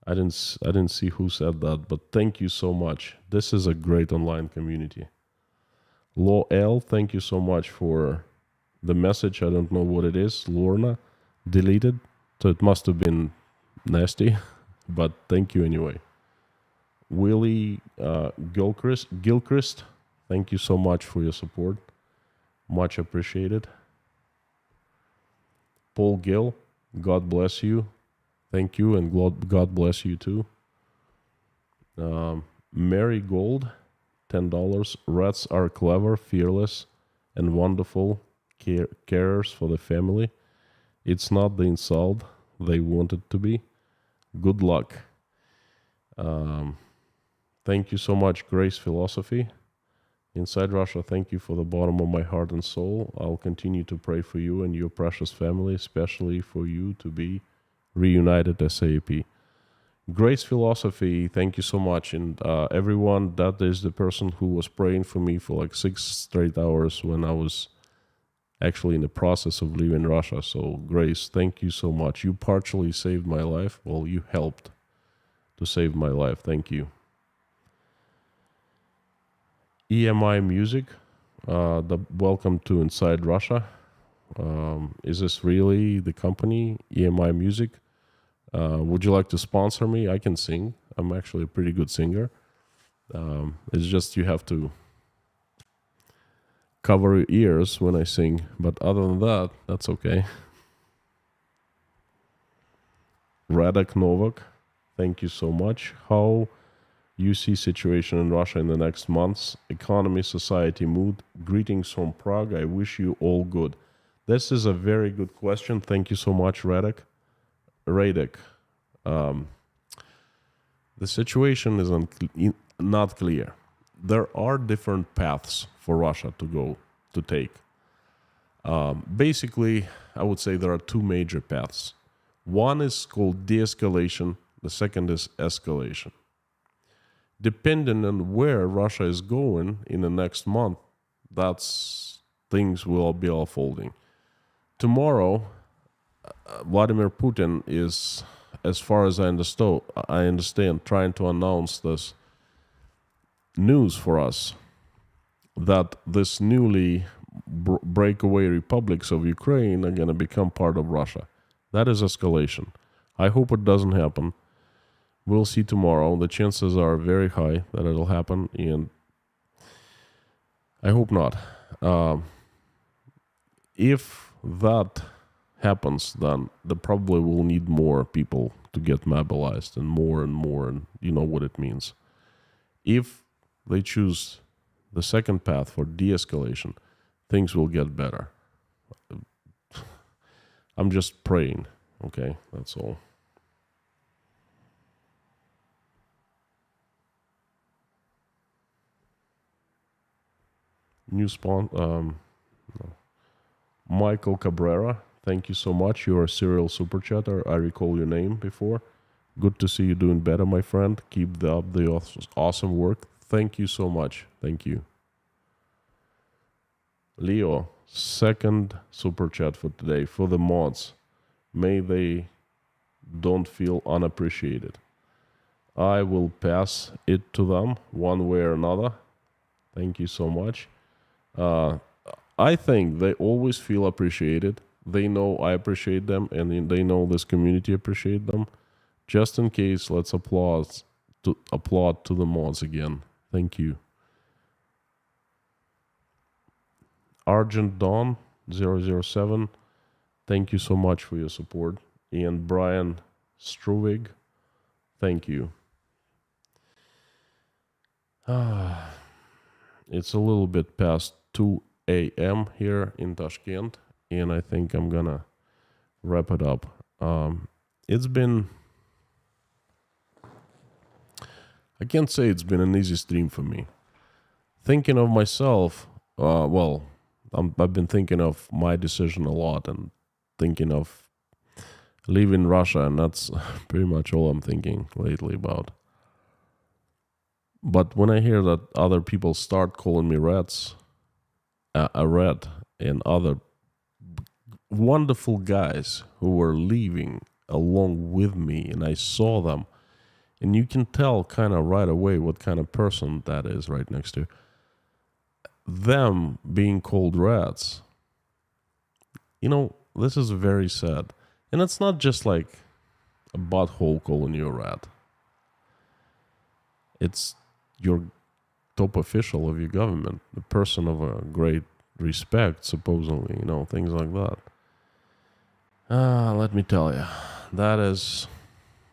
I didn't see who said that, but thank you so much. This is a great online community. Lo L, thank you so much for the message. I don't know what it is. Lorna deleted, so it must have been nasty, but thank you anyway. Willie Gilchrist, thank you so much for your support. Much appreciated. Paul Gill, God bless you. Thank you, and God bless you too. Mary Gold, $10. Rats are clever, fearless, and wonderful carers for the family. It's not the insult they want it to be. Good luck. Thank you so much, Grace Philosophy. Inside Russia, thank you for the bottom of my heart and soul. I'll continue to pray for you and your precious family, especially for you to be reunited ASAP. Grace Philosophy, thank you so much. And everyone, that is the person who was praying for me for like 6 straight hours when I was actually in the process of leaving Russia. So Grace, thank you so much. You partially saved my life. Well, you helped to save my life. Thank you. EMI Music, welcome to Inside Russia. Is this really the company, EMI Music? Would you like to sponsor me? I can sing. I'm actually a pretty good singer. It's just you have to cover your ears when I sing. But other than that, that's okay. Radak Novak, thank you so much. How you see situation in Russia in the next months? Economy, society, mood. Greetings from Prague. I wish you all good. This is a very good question. Thank you so much, Radek. The situation is not clear. There are different paths for Russia to take. Basically, I would say there are two major paths. One is called de-escalation. The second is escalation. Depending on where Russia is going in the next month, that's things will be unfolding. Tomorrow, Vladimir Putin is, as far as I understand, trying to announce this news for us that this newly breakaway republics of Ukraine are going to become part of Russia. That is escalation. I hope it doesn't happen. We'll see tomorrow. The chances are very high that it'll happen, and I hope not. If that happens, then they probably will need more people to get mobilized, and more, and you know what it means. If they choose the second path for de-escalation, things will get better. I'm just praying, okay? That's all. New spawn, no. Michael Cabrera, thank you so much. You're a serial super chatter. I recall your name before. Good to see you doing better, my friend. Keep up the awesome work. Thank you so much. Thank you. Leo, second super chat for today. For the mods, may they don't feel unappreciated. I will pass it to them one way or another. Thank you so much. I think they always feel appreciated. They know I appreciate them, and they know this community appreciate them. Just in case, let's applaud to the mods again. Thank you. Argent Dawn 007, thank you so much for your support. And Brian Struvig, thank you. It's a little bit past 2 a.m. here in Tashkent, and I think I'm gonna wrap it up. It's been I can't say it's been an easy stream for me. Thinking of myself, I've been thinking of my decision a lot and thinking of leaving Russia, and that's pretty much all I'm thinking lately about. But when I hear that other people start calling me rats, a rat, and other wonderful guys who were leaving along with me, and I saw them, and you can tell kind of right away what kind of person that is right next to you. Them being called rats, this is very sad. And it's not just like a butthole calling you a rat. It's your top official of your government, the person of a great respect, supposedly, things like that. Let me tell you, that is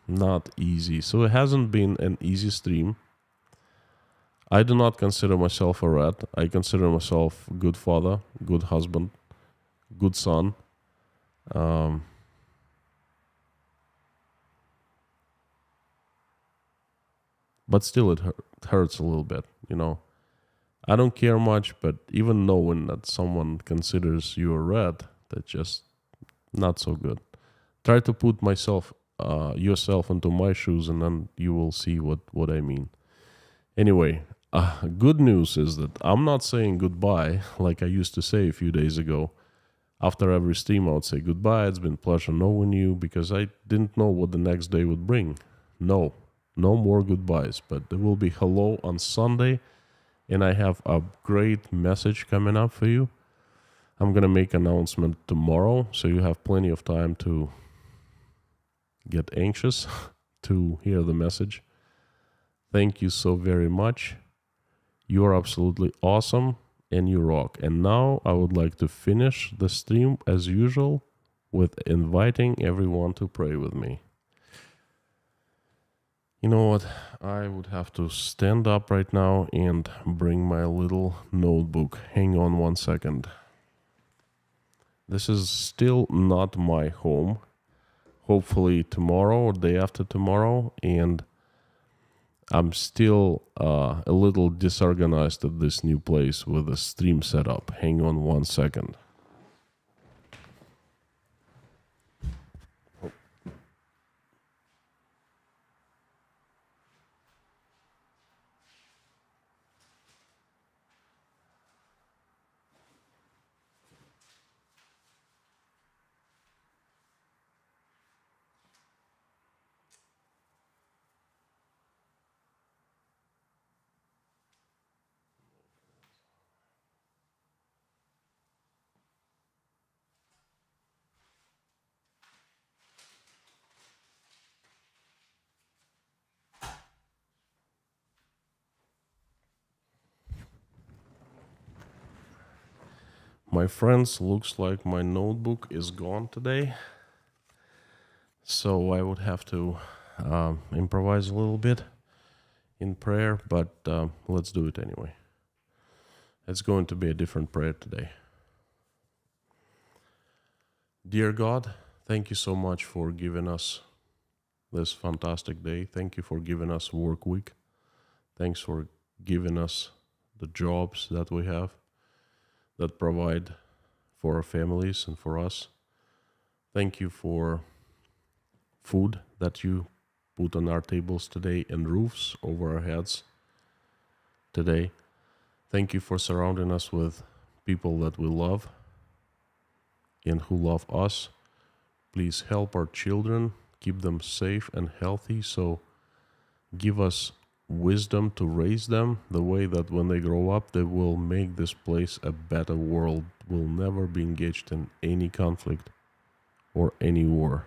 not easy. So it hasn't been an easy stream. I do not consider myself a rat. I consider myself a good father, good husband, good son. But still it hurts a little bit, I don't care much, but even knowing that someone considers you a rat, that's just not so good. Try to put yourself into my shoes, and then you will see what I mean. Anyway, good news is that I'm not saying goodbye like I used to say a few days ago. After every stream, I would say goodbye. It's been a pleasure knowing you, because I didn't know what the next day would bring. No more goodbyes, but there will be hello on Sunday, and I have a great message coming up for you. I'm going to make an announcement tomorrow, so you have plenty of time to get anxious to hear the message. Thank you so very much. You are absolutely awesome, and you rock. And now I would like to finish the stream as usual with inviting everyone to pray with me. You know what? I would have to stand up right now and bring my little notebook. Hang on 1 second. This is still not my home. Hopefully tomorrow or day after tomorrow. And I'm still a little disorganized at this new place with the stream setup. Hang on 1 second. My friends, looks like my notebook is gone today. So I would have to improvise a little bit in prayer, but let's do it anyway. It's going to be a different prayer today. Dear God, thank you so much for giving us this fantastic day. Thank you for giving us work week. Thanks for giving us the jobs that we have that provide for our families and for us. Thank you for food that you put on our tables today and roofs over our heads today. Thank you for surrounding us with people that we love and who love us. Please help our children, keep them safe and healthy. So give us wisdom to raise them the way that when they grow up, they will make this place a better world, will never be engaged in any conflict or any war.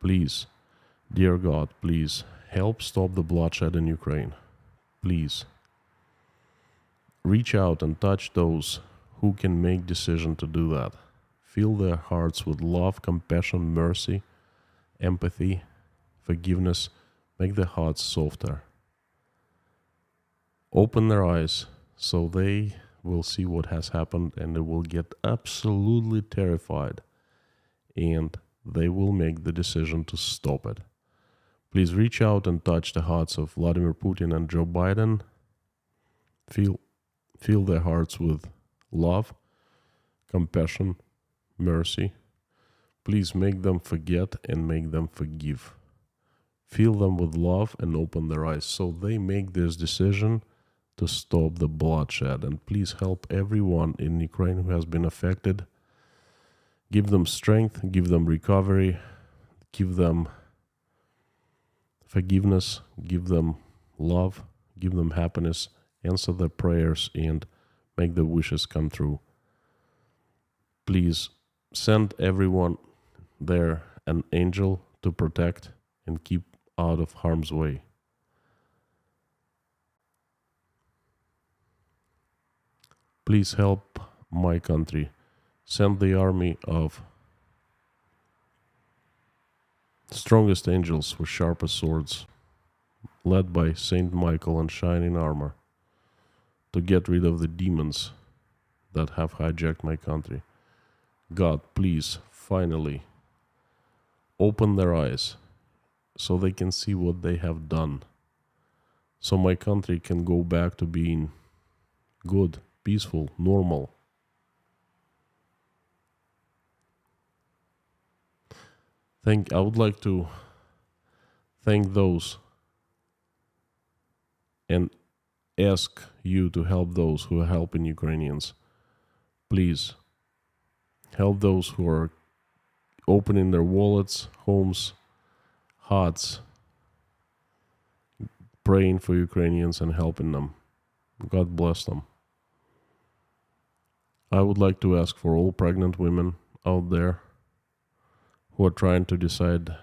Please, dear God, please help stop the bloodshed in Ukraine. Please reach out and touch those who can make decision to do that. Fill their hearts with love, compassion, mercy, empathy, forgiveness. Make their hearts softer. Open their eyes so they will see what has happened, and they will get absolutely terrified, and they will make the decision to stop it. Please reach out and touch the hearts of Vladimir Putin and Joe Biden. Fill their hearts with love, compassion, mercy. Please make them forget and make them forgive. Fill them with love and open their eyes so they make this decision to stop the bloodshed. And please help everyone in Ukraine who has been affected. Give them strength, give them recovery, give them forgiveness, give them love, give them happiness, answer their prayers, and make their wishes come true. Please send everyone there an angel to protect and keep out of harm's way. Please help my country. Send the army of strongest angels with sharpest swords, led by Saint Michael in shining armor, to get rid of the demons that have hijacked my country. God, please, finally, open their eyes so they can see what they have done, so my country can go back to being good, peaceful, normal. I would like to thank those and ask you to help those who are helping Ukrainians. Please help those who are opening their wallets, homes, hearts, praying for Ukrainians and helping them. God bless them. I would like to ask for all pregnant women out there who are trying to decide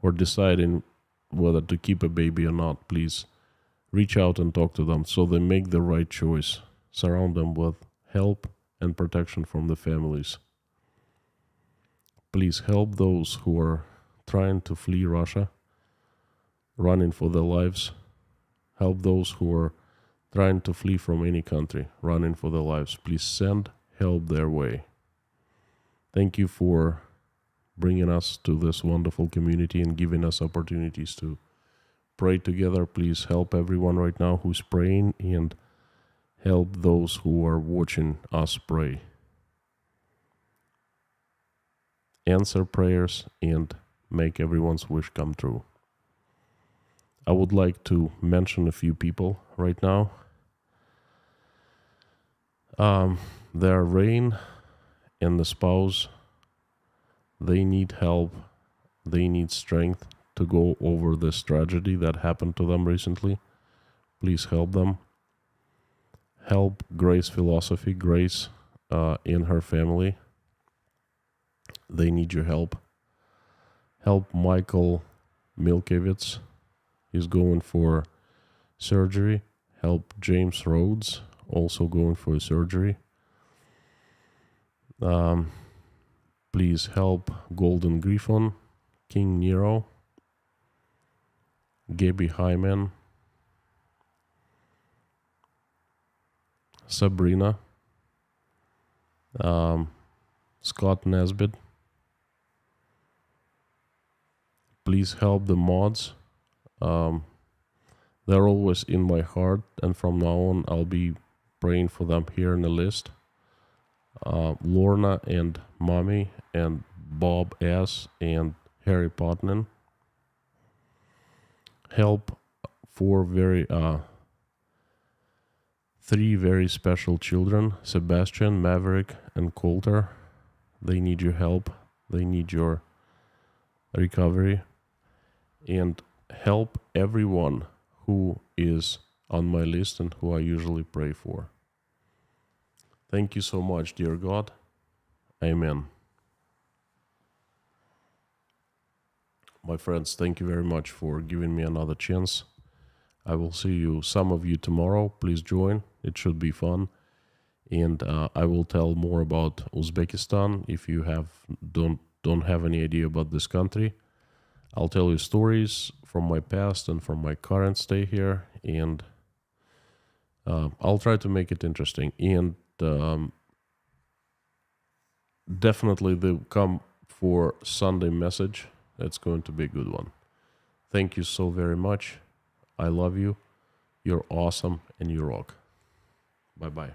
or deciding whether to keep a baby or not. Please reach out and talk to them so they make the right choice. Surround them with help and protection from the families. Please help those who are trying to flee Russia, running for their lives. Help those who are trying to flee from any country, running for their lives. Please send help their way. Thank you for bringing us to this wonderful community and giving us opportunities to pray together. Please help everyone right now who's praying and help those who are watching us pray. Answer prayers and make everyone's wish come true. I would like to mention a few people right now. Their Rain and the spouse, they need help, they need strength to go over this tragedy that happened to them recently. Please help them. Help Grace Philosophy, Grace and her family. They need your help. Help Michael Milkevitz. He's going for surgery. Help James Rhodes, also going for surgery. Please help Golden Griffon, King Nero, Gabby Hyman, Sabrina, Scott Nesbitt. Please help the mods. They're always in my heart, and from now on I'll be praying for them here in the list. Lorna and Mommy and Bob S. and Harry Potman. Help for three very special children, Sebastian, Maverick, and Coulter. They need your help. They need your recovery. And help everyone who is on my list and who I usually pray for. Thank you so much, dear God. Amen. My friends, thank you very much for giving me another chance. I will see you, some of you, tomorrow. Please join. It should be fun. And I will tell more about Uzbekistan if you don't have any idea about this country. I'll tell you stories from my past and from my current stay here, and I'll try to make it interesting. And definitely come for Sunday message. That's going to be a good one. Thank you so very much. I love you. You're awesome and you rock. Bye-bye.